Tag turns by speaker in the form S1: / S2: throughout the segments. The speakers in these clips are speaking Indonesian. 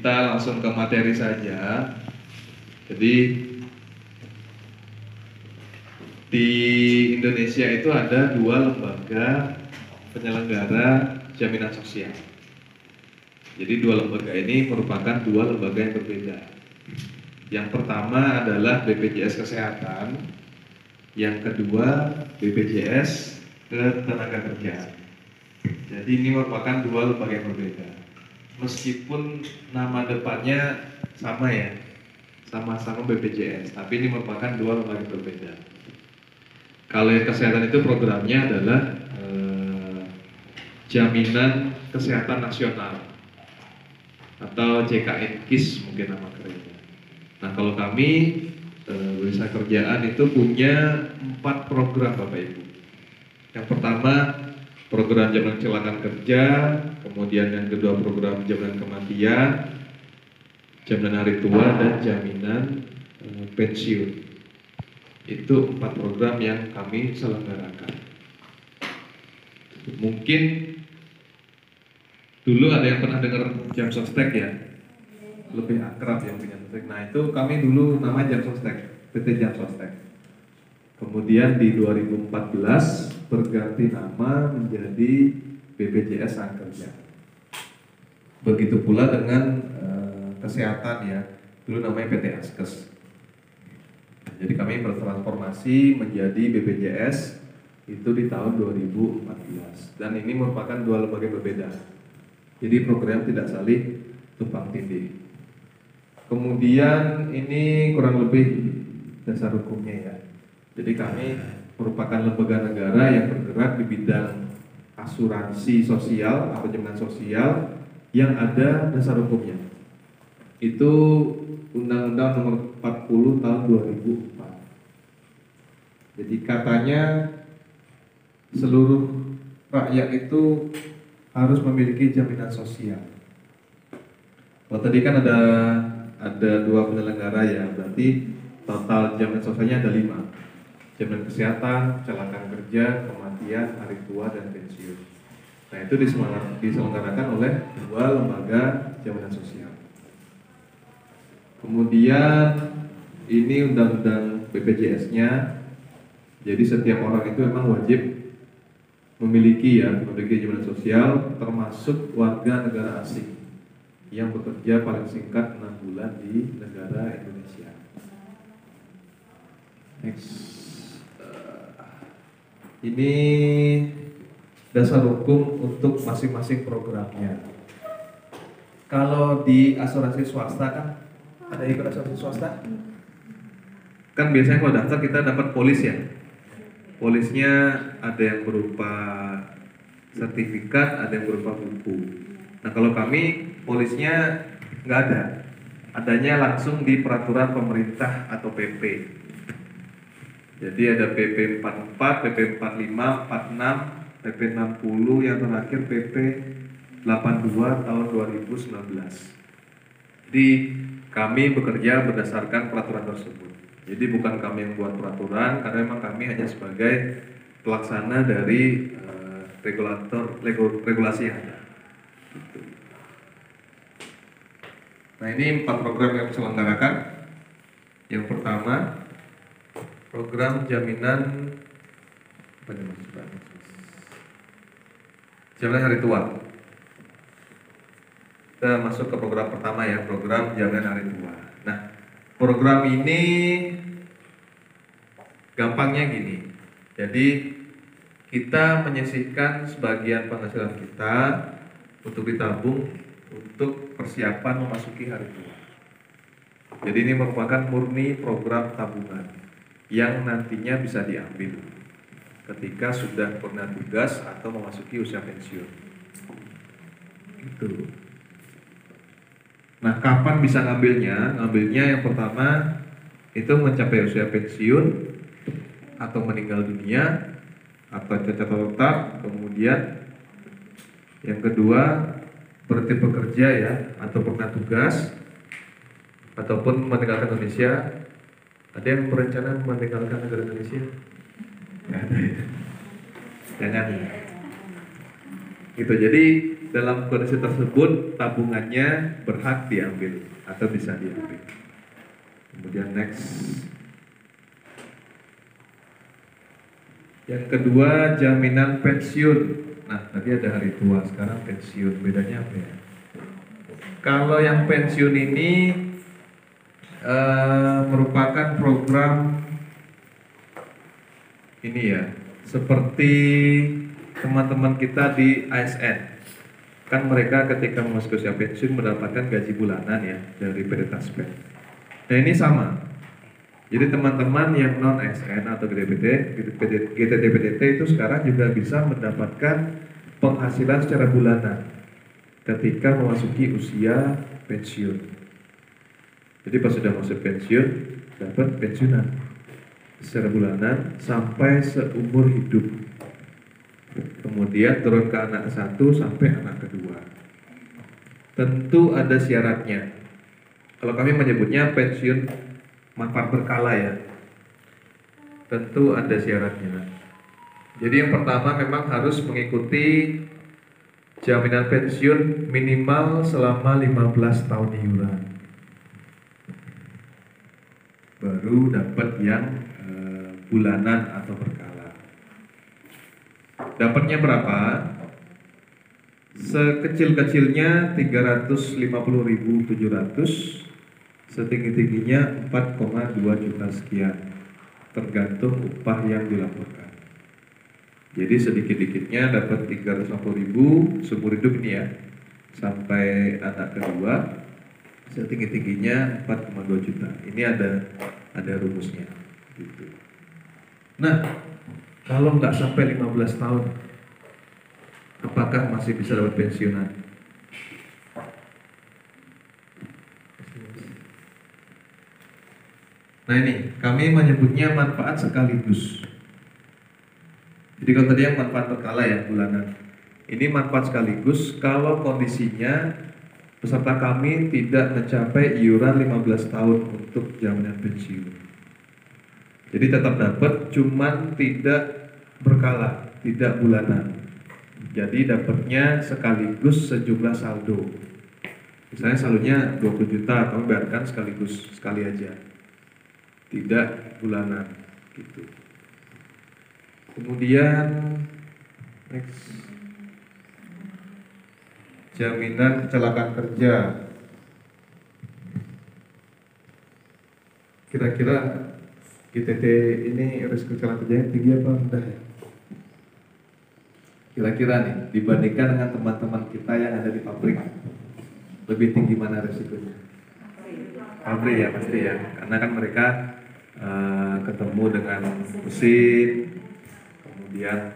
S1: kita langsung ke materi saja. Jadi di Indonesia itu ada 2 lembaga penyelenggara jaminan sosial. Jadi 2 lembaga ini merupakan 2 lembaga yang berbeda. Yang pertama adalah BPJS Kesehatan, yang kedua BPJS Ketenagakerjaan. Jadi ini merupakan 2 lembaga yang berbeda. Meskipun nama depannya sama ya, sama-sama BPJS, tapi ini merupakan 2 lembaga yang berbeda. Kalau yang kesehatan itu programnya adalah Jaminan Kesehatan Nasional atau JKN-KIS mungkin nama kerennya. Nah kalau kami Barisan Kerjaan itu punya 4 program Bapak Ibu. Yang pertama program jaminan kecelakaan kerja, kemudian yang kedua program jaminan kematian, jaminan hari tua, dan jaminan pensiun. Itu 4 program yang kami selenggarakan. Mungkin dulu ada yang pernah dengar Jam Sostek ya, lebih akrab yang punya Sostek. Nah itu kami dulu nama Jam Sostek, PT Jam Sostek. Kemudian di 2014 berganti nama menjadi BPJS Angkerja. Begitu pula dengan kesehatan ya, dulu namanya PT Askes. Jadi kami bertransformasi menjadi BPJS itu di tahun 2014. Dan ini merupakan 2 lembaga yang berbeda. Jadi program tidak saling tumpang tindih. Kemudian ini kurang lebih dasar hukumnya ya. Jadi kami merupakan lembaga negara yang bergerak di bidang asuransi sosial atau jaminan sosial yang ada dasar hukumnya. Itu Undang-Undang Nomor 40 Tahun 2004. Jadi katanya seluruh rakyat itu harus memiliki jaminan sosial. Kalau tadi kan ada 2 penyelenggara ya, berarti total jaminan sosialnya ada 5. Jaminan kesehatan, kecelakaan kerja, kematian, hari tua, dan pensiun. Nah itu diselenggarakan oleh 2 lembaga jaminan sosial. Kemudian ini undang-undang BPJS-nya. Jadi setiap orang itu memang wajib memiliki jaminan sosial, termasuk warga negara asing yang bekerja paling singkat 6 bulan di negara Indonesia. Next. Ini dasar hukum untuk masing-masing programnya. Kalau di asuransi swasta kan ada ikut asuransi swasta? Kan biasanya kalau daftar kita dapat polis ya. Polisnya ada yang berupa sertifikat, ada yang berupa buku. Nah kalau kami polisnya nggak ada, adanya langsung di peraturan pemerintah atau PP. Jadi ada PP 44, PP 45, 46, PP 60, yang terakhir PP 82 tahun 2019. Jadi kami bekerja berdasarkan peraturan tersebut. Jadi bukan kami yang buat peraturan, karena memang kami hanya sebagai pelaksana dari regulasi yang ada. Nah ini 4 program yang diselenggarakan. Yang pertama program jaminan hari tua. Kita masuk ke program pertama ya, program jaminan hari tua. Nah program ini gampangnya gini. Jadi kita menyisihkan sebagian penghasilan kita untuk ditabung untuk persiapan memasuki hari tua. Jadi ini merupakan murni program tabungan yang nantinya bisa diambil ketika sudah pernah tugas atau memasuki usia pensiun. Gitu. Nah, kapan bisa ngambilnya? Ngambilnya yang pertama itu mencapai usia pensiun atau meninggal dunia atau cacat tetap. Kemudian yang kedua berhenti bekerja ya, atau pernah tugas ataupun meninggalkan Indonesia. Ada yang berencana meninggalkan negara Indonesia? Nggak ada ya? Jangan ya. Gitu, jadi dalam kondisi tersebut tabungannya berhak diambil atau bisa diambil. Kemudian next. Yang kedua, jaminan pensiun. Nah, tadi ada hari tua, sekarang pensiun. Bedanya apa ya? Kalau yang pensiun ini merupakan program ini ya, seperti teman-teman kita di ASN. Kan mereka ketika masuk usia pensiun mendapatkan gaji bulanan ya dari PT Taspen. Nah ini sama. Jadi teman-teman yang non ASN atau GTD-PDT itu sekarang juga bisa mendapatkan penghasilan secara bulanan ketika memasuki usia pensiun. Jadi pas sudah masuk pensiun dapat pensiunan secara bulanan sampai seumur hidup. Kemudian turun ke anak satu sampai anak kedua. Tentu ada syaratnya. Kalau kami menyebutnya pensiun manfaat berkala ya. Tentu ada syaratnya. Jadi yang pertama memang harus mengikuti jaminan pensiun minimal selama 15 tahun iuran. Baru dapat yang bulanan atau berkala. Dapatnya berapa? Sekecil-kecilnya 350.700, setinggi-tingginya 4,2 juta sekian, tergantung upah yang dilaporkan. Jadi sedikit-dikitnya dapat 350.000 seumur hidup ini ya, sampai anak kedua, setinggi-tingginya 4,2 juta. Ini ada rumusnya. Gitu. Nah, kalau nggak sampai 15 tahun, apakah masih bisa dapat pensiunan? Nah ini, kami menyebutnya manfaat sekaligus. Jadi kalau tadi yang manfaat berkala ya, bulanan. Ini manfaat sekaligus kalau kondisinya peserta kami tidak mencapai iuran 15 tahun untuk jaminan pensiun. Jadi tetap dapat, cuman tidak berkala, tidak bulanan. Jadi dapatnya sekaligus sejumlah saldo. Misalnya saldonya 20 juta, kami bayarkan sekaligus, sekali aja. Tidak bulanan gitu. Kemudian next, jaminan kecelakaan kerja. Kira-kira GTT ini risiko kecelakaan kerjanya tinggi apa rendah ya? Kira-kira nih dibandingkan dengan teman-teman kita yang ada di pabrik, lebih tinggi mana risikonya? Pabrik ya pasti ya, karena kan mereka ketemu dengan mesin, kemudian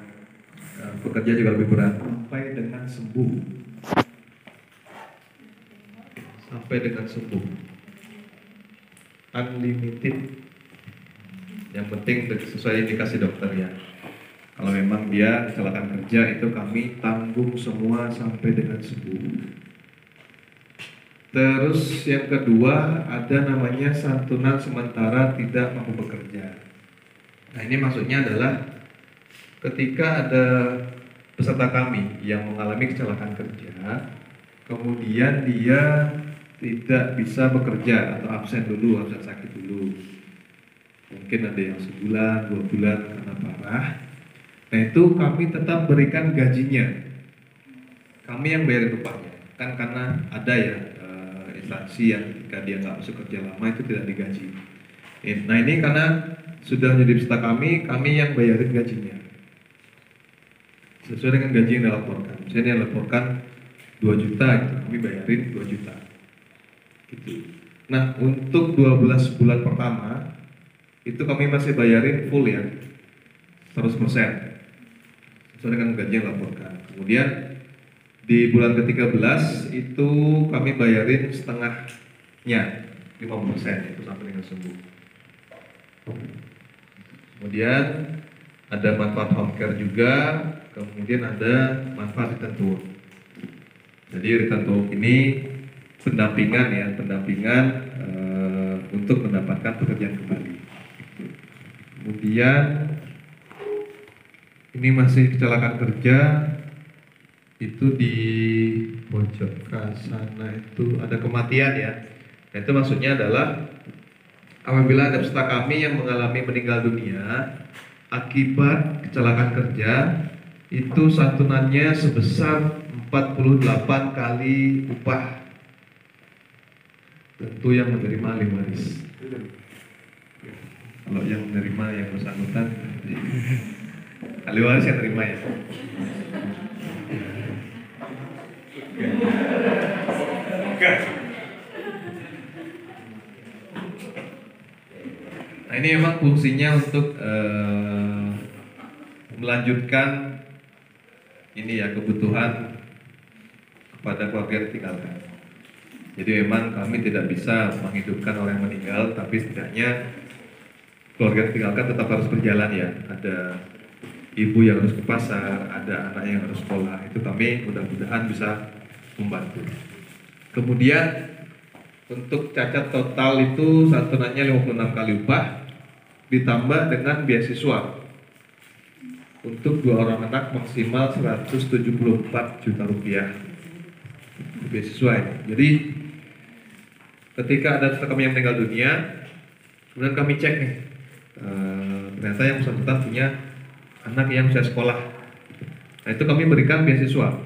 S1: bekerja juga lebih berat sampai dengan sembuh. Sampai dengan sembuh. Unlimited. Yang penting sesuai indikasi dokter ya. Kalau memang dia kecelakaan kerja itu kami tanggung semua sampai dengan sembuh. Terus yang kedua ada namanya santunan sementara tidak mampu bekerja. Nah ini maksudnya adalah ketika ada peserta kami yang mengalami kecelakaan kerja, kemudian dia tidak bisa bekerja atau absen dulu, absen sakit dulu. Mungkin ada yang sebulan, 2 bulan karena parah. Nah itu kami tetap berikan gajinya. Kami yang bayar upahnya. Kan karena ada ya instansi yang ketika dia nggak masuk kerja lama itu tidak digaji. Nah ini karena sudah menjadi peserta kami yang bayarin gajinya. Sesuai dengan gaji yang dilaporkan. Misalnya dia laporkan 2 juta, gitu, kami bayarin 2 juta. Gitu. Nah untuk 12 bulan pertama itu kami masih bayarin full ya, 100%. Sesuai dengan gaji yang dilaporkan. Kemudian di bulan ke-13 itu kami bayarin setengahnya, 50% itu sampai dengan sembuh. Kemudian ada manfaat home care juga, kemudian ada manfaat return to work. Jadi return to work ini pendampingan ya, untuk mendapatkan pekerjaan kembali. Kemudian ini masih kecelakaan kerja, itu di pojok sana itu ada kematian ya. Nah, itu maksudnya adalah apabila ada peserta kami yang mengalami meninggal dunia akibat kecelakaan kerja, itu santunannya sebesar 48 kali upah. Tentu yang menerima ahli waris. Kalau yang menerima yang bersangkutan, ahli waris yang terima ya. Nah, ini memang fungsinya untuk melanjutkan ini ya, kebutuhan kepada keluarga yang ditinggalkan. Jadi memang kami tidak bisa menghidupkan orang yang meninggal, tapi setidaknya keluarga yang ditinggalkan tetap harus berjalan ya. Ada ibu yang harus ke pasar, ada anak yang harus sekolah. Itu kami mudah-mudahan bisa membantu. Kemudian untuk cacat total itu santunannya 56 kali upah ditambah dengan beasiswa. Untuk 2 orang anak maksimal 174 juta rupiah beasiswa ini. Jadi ketika ada peserta kami yang meninggal dunia, kemudian kami cek nih, ternyata yang bersangkutan punya anak yang bisa sekolah. Nah, itu kami berikan beasiswa.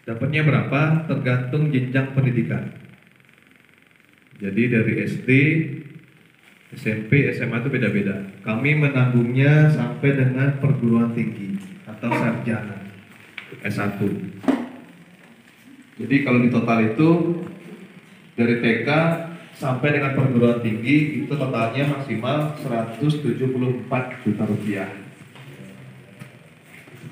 S1: Dapatnya berapa? Tergantung jenjang pendidikan. Jadi dari SD, SMP, SMA itu beda-beda. Kami menanggungnya sampai dengan perguruan tinggi atau sarjana S1. Jadi kalau di total itu dari TK sampai dengan perguruan tinggi itu totalnya maksimal 174 juta rupiah.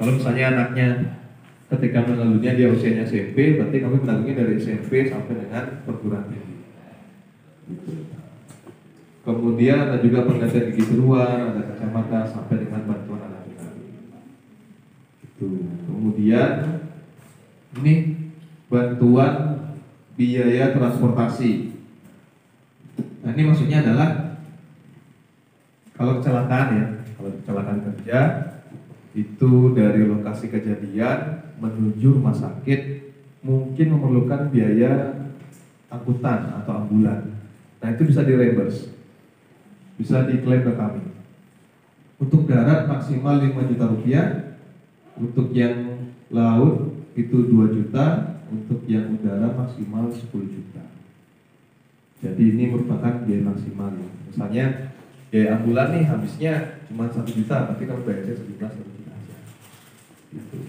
S1: Kalau misalnya anaknya ketika meninggal dunia dia usianya SMP, berarti kami menanggungnya dari SMP sampai dengan perguruan tinggi. Kemudian ada juga penggantian gigi seruan, ada kacamata sampai dengan bantuan anak anak. Kemudian ini bantuan biaya transportasi. Nah, ini maksudnya adalah kalau kecelakaan ya, kalau kecelakaan kerja itu dari lokasi kejadian menuju rumah sakit mungkin memerlukan biaya angkutan atau ambulan. Nah, itu bisa di-reimburse, bisa diklaim ke kami. Untuk darat maksimal 5 juta rupiah, untuk yang laut itu 2 juta, untuk yang udara maksimal 10 juta. Jadi ini merupakan biaya maksimal ya. Misalnya biaya ambulan nih habisnya cuma 1 juta, berarti kalau bayarnya sejumlah 1 juta aja. Gitu.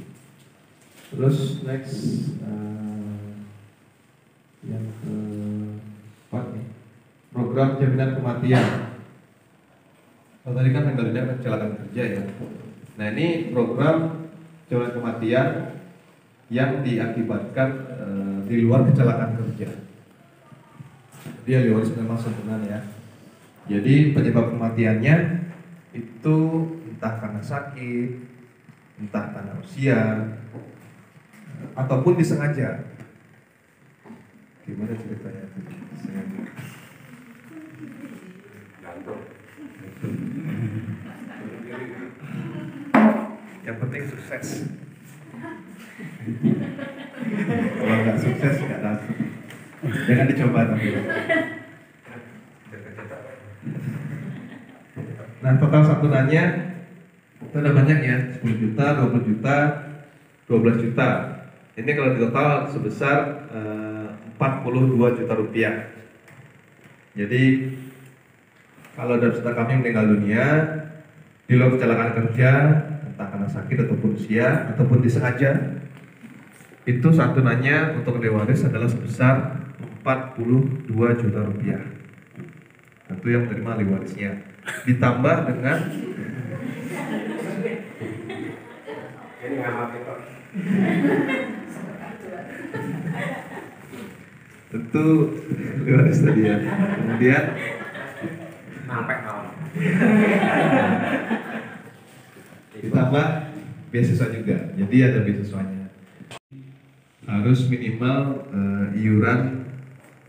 S1: Terus next yang keempat nih, program jaminan kematian. Kalau tadi kan meninggal dunia kecelakaan kerja ya. Nah, ini program jaminan kematian yang diakibatkan di luar kecelakaan kerja. Dia di luar memang sempurna ya. Jadi penyebab kematiannya itu entah karena sakit, entah karena usia, ataupun disengaja. Gimana ceritanya itu? Yang penting sukses. Kalau nggak sukses nggak dapat. Jangan dicoba tapi. Nah, total santunannya itu ada banyak ya, 10 juta, 20 juta, 12 juta. Ini kalau di total sebesar 42 juta rupiah. Jadi kalau ada peserta kami meninggal dunia di luar kecelakaan kerja, entah karena sakit ataupun usia ataupun disengaja, itu santunannya untuk ahli waris adalah sebesar 42 juta rupiah. Tentu yang menerima ahli warisnya. Ditambah dengan ini ngamati Pak. Tentu ahli waris tadi ya. Kemudian sampai kawan. Ditambah beasiswa juga. Jadi ada beasiswanya. Harus minimal iuran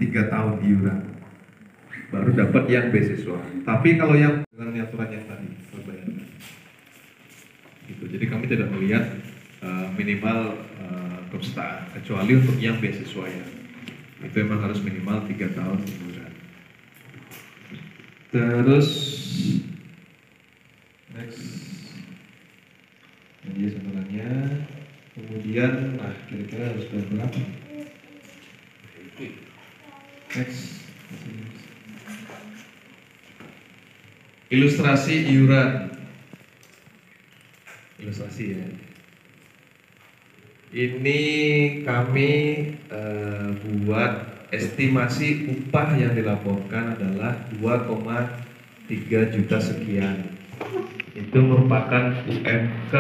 S1: 3 tahun iuran baru dapat yang beasiswa. Tapi kalau yang dengan aturan yang tadi berbayar gitu. Jadi kami tidak melihat minimal kepesertaan, kecuali untuk yang beasiswa ya. Itu memang harus minimal 3 tahun iuran. Terus next, ini sebenarnya. Kemudian, nah kira-kira harus bayar berapa? Next. Ilustrasi iuran. Ilustrasi ya. Ini kami buat estimasi upah yang dilaporkan adalah 2,3 juta sekian. Itu merupakan UMK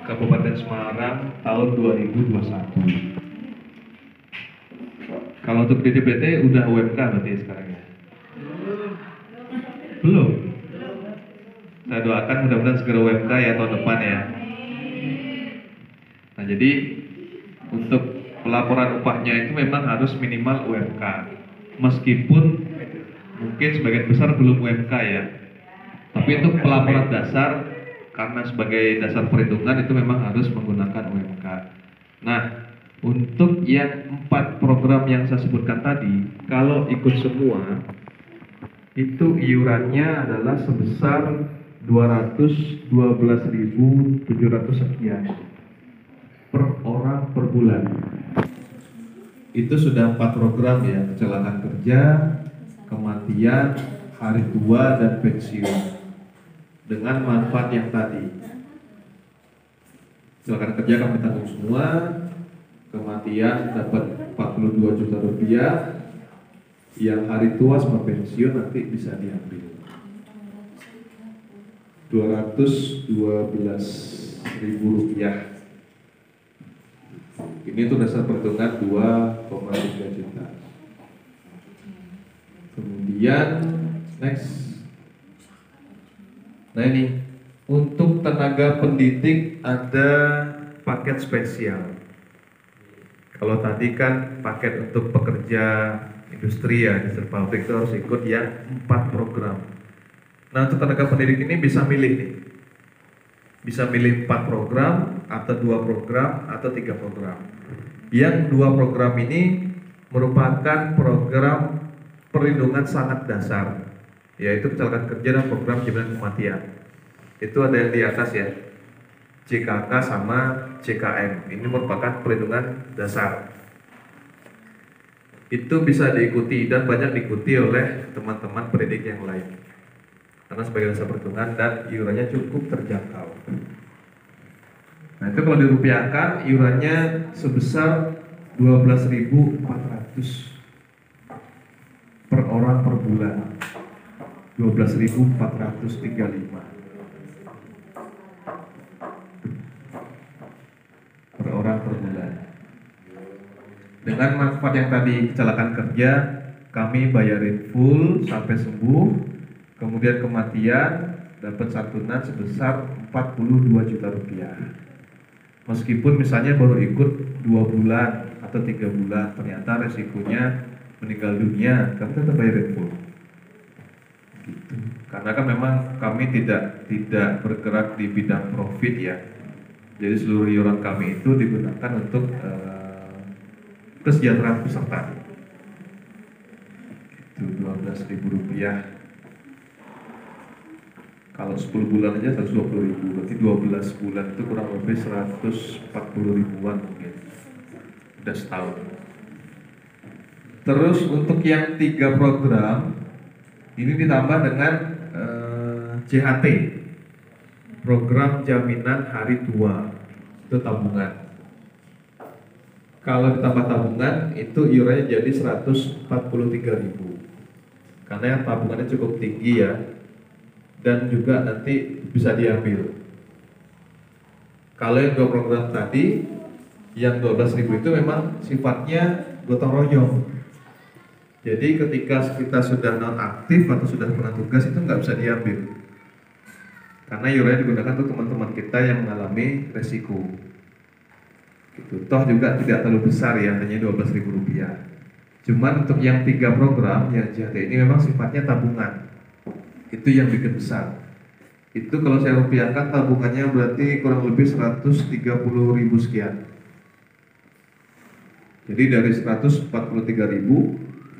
S1: Kabupaten Semarang tahun 2021. Kalau untuk DDPT udah UMK berarti sekarang ya? Belum. Saya doakan mudah-mudahan segera UMK ya tahun depan ya. Nah jadi untuk pelaporan upahnya itu memang harus minimal UMK. Meskipun mungkin sebagian besar belum UMK ya. Tapi untuk pelaporan dasar, karena sebagai dasar perhitungan itu memang harus menggunakan UMK. Nah, untuk yang 4 program yang saya sebutkan tadi, kalau ikut semua, itu iurannya adalah sebesar 212.700 sekian per orang per bulan. Itu sudah 4 program ya, kecelakaan kerja, kematian, hari tua, dan pensiun. Dengan manfaat yang tadi, kecelakaan kerja kami tanggung semua, kematian dapat 42 juta rupiah, yang hari tua sama pensiun nanti bisa diambil 212.000 rupiah. Ini tuh dasar perhitungan 2,3 juta. Kemudian next. Nah ini, untuk tenaga pendidik ada paket spesial. Kalau tadi kan paket untuk pekerja industri ya, industri pabrik itu harus ikut yang 4 program. Nah untuk tenaga pendidik ini bisa milih nih. Bisa milih 4 program, atau 2 program, atau 3 program. Yang 2 program ini merupakan program perlindungan sangat dasar, yaitu kecelakaan kerja dan program jaminan kematian. Itu ada yang di atas ya, JKK sama JKM. Ini merupakan perlindungan dasar. Itu bisa diikuti dan banyak diikuti oleh teman-teman pendidik yang lain, karena sebagai dasar perhitungan dan iurannya cukup terjangkau. Nah itu kalau dirupiahkan iurannya sebesar 12.400 per orang per bulan. 12.435 per orang per bulan. Dengan manfaat yang tadi, kecelakaan kerja kami bayarin full sampai sembuh, kemudian kematian dapat santunan sebesar 42 juta rupiah. Meskipun misalnya baru ikut 2 bulan atau 3 bulan, ternyata resikonya meninggal dunia, kami tetap bayarin full. Gitu. Karena kan memang kami tidak bergerak di bidang profit ya. Jadi seluruh iuran kami itu digunakan untuk kesejahteraan peserta. Itu 12.000 rupiah. Kalau 10 bulan aja 120.000, berarti 12 bulan itu kurang lebih 140 ribuan mungkin. Udah setahun. Terus untuk yang 3 program ini ditambah dengan CHT, program jaminan hari tua, itu tabungan. Kalau ditambah tabungan itu iurannya jadi 143.000, karena yang tabungannya cukup tinggi ya, dan juga nanti bisa diambil. Kalau yang 2 program tadi, yang 12.000 itu memang sifatnya gotong royong. Jadi ketika kita sudah non-aktif atau sudah pernah tugas itu nggak bisa diambil, karena iurannya digunakan untuk teman-teman kita yang mengalami resiko. Gitu. Toh juga tidak terlalu besar ya, hanya 12.000 rupiah. Cuman untuk yang 3 program yang JHT ini memang sifatnya tabungan. Itu yang bikin besar. Itu kalau saya rupiahkan tabungannya berarti kurang lebih 130.000 sekian. Jadi dari 143.000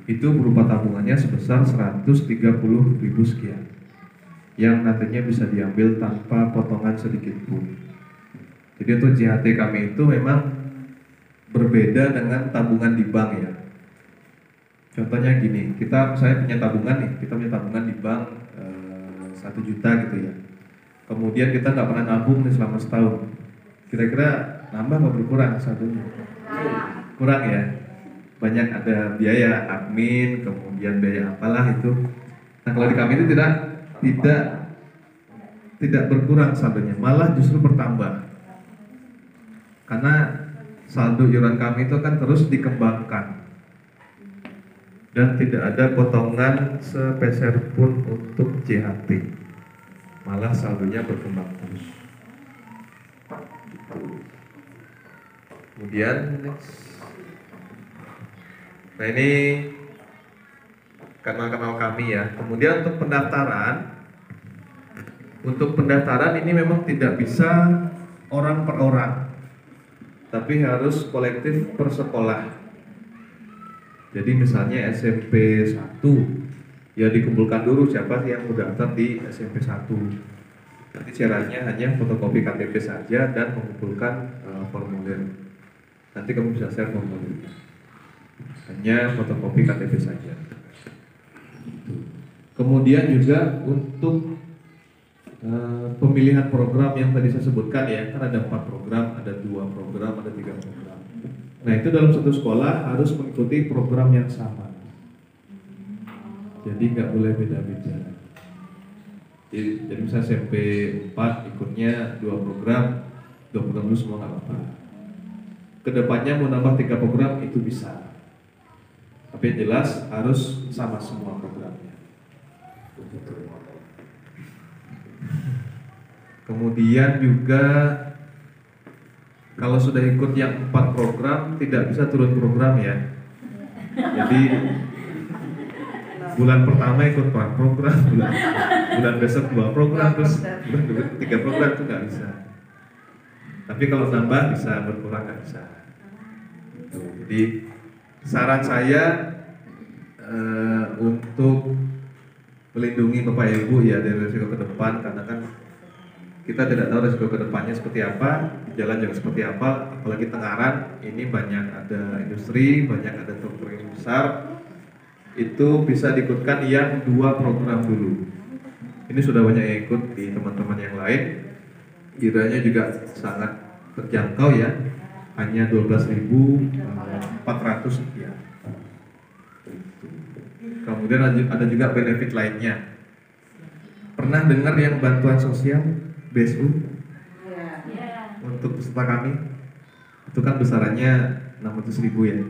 S1: itu berupa tabungannya sebesar 130.000 sekian, yang nantinya bisa diambil tanpa potongan sedikit pun. Jadi untuk JHT kami itu memang berbeda dengan tabungan di bank ya. Contohnya gini, saya punya tabungan nih, kita punya tabungan di bank 1 juta gitu ya. Kemudian kita nggak pernah nabung nih selama setahun. Kira-kira nambah apa berkurang satunya? Kurang ya. Banyak ada biaya admin, kemudian biaya apalah itu. Nah kalau di kami itu tidak berkurang saldonya, malah justru bertambah. Karena saldo iuran kami itu kan terus dikembangkan dan tidak ada potongan sepeser pun untuk JHT, malah saldonya berkembang terus. Kemudian nah ini kanal-kanal kami ya. Kemudian untuk pendaftaran ini memang tidak bisa orang per orang, tapi harus kolektif per sekolah. Jadi misalnya SMP 1 ya dikumpulkan dulu siapa sih yang mau daftar di SMP 1. Nanti syaratnya hanya fotokopi KTP saja dan mengumpulkan formulir. Nanti kamu bisa share formulirnya. Hanya fotokopi KTP saja. Kemudian juga untuk pemilihan program yang tadi saya sebutkan ya, kan ada 4 program, ada 2 program, ada 3 program. Nah itu dalam satu sekolah harus mengikuti program yang sama. Jadi nggak boleh beda-beda. Jadi misalnya SMP 4 ikutnya 2 program dulu semua nggak apa-apa. Kedepannya mau nambah 3 program itu bisa. Tapi yang jelas harus sama semua programnya. Kemudian juga kalau sudah ikut yang 4 program tidak bisa turun program ya. Jadi bulan pertama ikut 4 program, bulan besok 2 program, terus bulan 3 program itu nggak bisa. Tapi kalau nambah bisa, berkurang nggak bisa. Jadi saran saya untuk melindungi Bapak Ibu ya dari risiko ke depan, karena kan kita tidak tahu risiko kedepannya seperti apa, jalan juga seperti apa, apalagi Tengaran ini banyak ada industri, banyak ada truk yang besar, itu bisa diikutkan yang 2 program dulu. Ini sudah banyak yang ikut di teman-teman yang lain, iurannya juga sangat terjangkau ya, hanya 12.400 sekian. Kemudian ada juga benefit lainnya. Pernah dengar yang bantuan sosial BSU untuk peserta kami? Itu kan besarannya 600.000 ya,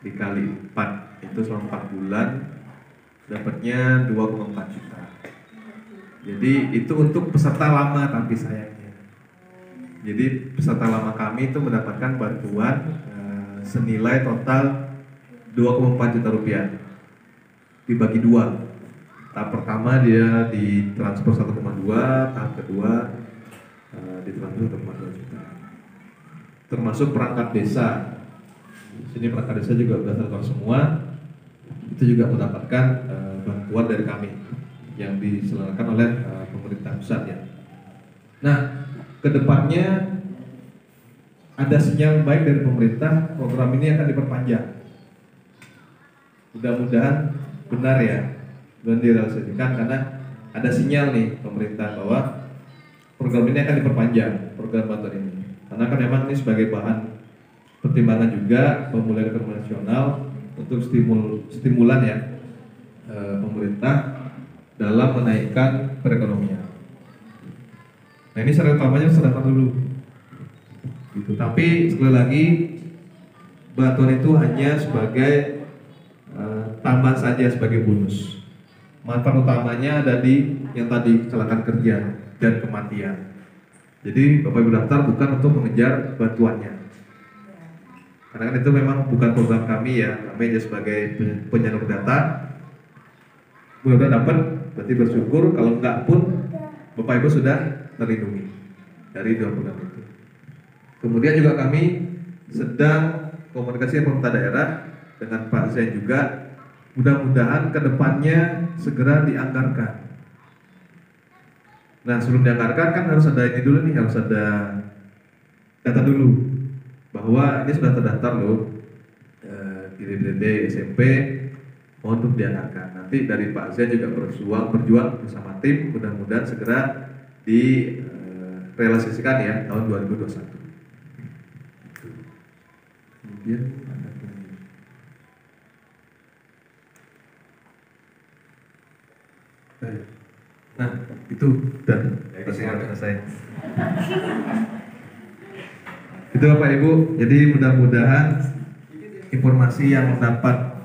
S1: dikali 4 itu selama 4 bulan dapatnya 2,4 juta. Jadi itu untuk peserta lama, tapi sayangnya. Jadi peserta lama kami itu mendapatkan bantuan senilai total 2,4 juta rupiah dibagi 2. Tahap pertama dia ditransfer 1,2, tahap kedua ditransfer 1,2 juta. Termasuk perangkat desa. Sini perangkat desa juga berdasarkan semua, itu juga mendapatkan bantuan dari kami yang diselenggarakan oleh pemerintah pusat ya. Nah, kedepannya ada sinyal baik dari pemerintah, program ini akan diperpanjang. Mudah-mudahan benar ya, dan direalisasikan, karena ada sinyal nih pemerintah bahwa program ini akan diperpanjang, program bantuan ini. Karena kan memang ini sebagai bahan pertimbangan juga pemulihan ekonomi nasional untuk stimulan ya pemerintah dalam menaikkan perekonomian. Nah ini syarat utamanya harus terdaftar dulu. Gitu. Tapi sekali lagi bantuan itu hanya sebagai tambahan saja, sebagai bonus. Manfaat utamanya ada di yang tadi, kecelakaan kerja dan kematian. Jadi Bapak Ibu daftar bukan untuk mengejar bantuannya, karena kan itu memang bukan program kami ya, kami aja sebagai penyalur data. Mudah-mudahan dapat, berarti bersyukur. Kalau enggak pun Bapak Ibu sudah terlindungi dari dua program itu. Kemudian juga kami sedang komunikasi pemerintah daerah dengan Pak Zain juga, mudah-mudahan kedepannya segera dianggarkan. Nah, sebelum dianggarkan kan harus ada ini dulu nih, harus ada data dulu bahwa ini sudah terdaftar loh di DPD SMP, mohon untuk dianggarkan. Nanti dari Pak Zain juga berjuang bersama tim, mudah-mudahan segera direalisasikan ya tahun 2021. Kemudian ada nah itu dan selesai. Itu Bapak Ibu, jadi mudah-mudahan informasi yang dapat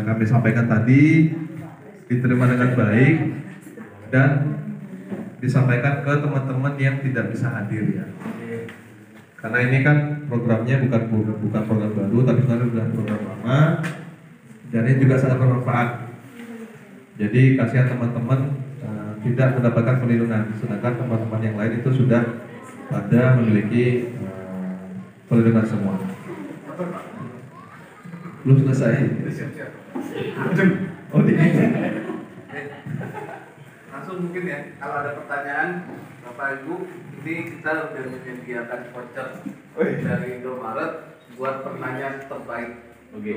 S1: kami sampaikan tadi diterima dengan baik dan disampaikan ke teman-teman yang tidak bisa hadir ya. Karena ini kan programnya bukan program baru, tapi sudah program lama dan ini juga sangat bermanfaat. Jadi kasihan teman-teman tidak mendapatkan perlindungan, sedangkan teman-teman yang lain itu sudah pada memiliki perlindungan semua. Belum selesai. Oh,
S2: langsung mungkin ya, kalau ada pertanyaan Bapak Ibu, ini kita sudah menyediakan voucher dari Indomaret buat pertanyaan terbaik. Jadi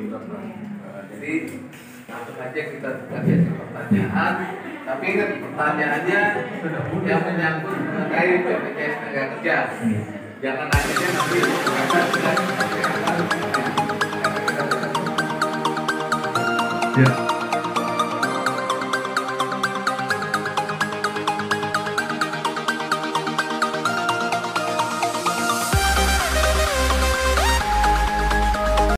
S2: langsung aja kita kasih pertanyaan, tapi kan pertanyaannya yang menyangkut mengenai BPJS Tenaga Kerja. Jangan akhirnya nanti
S1: ya.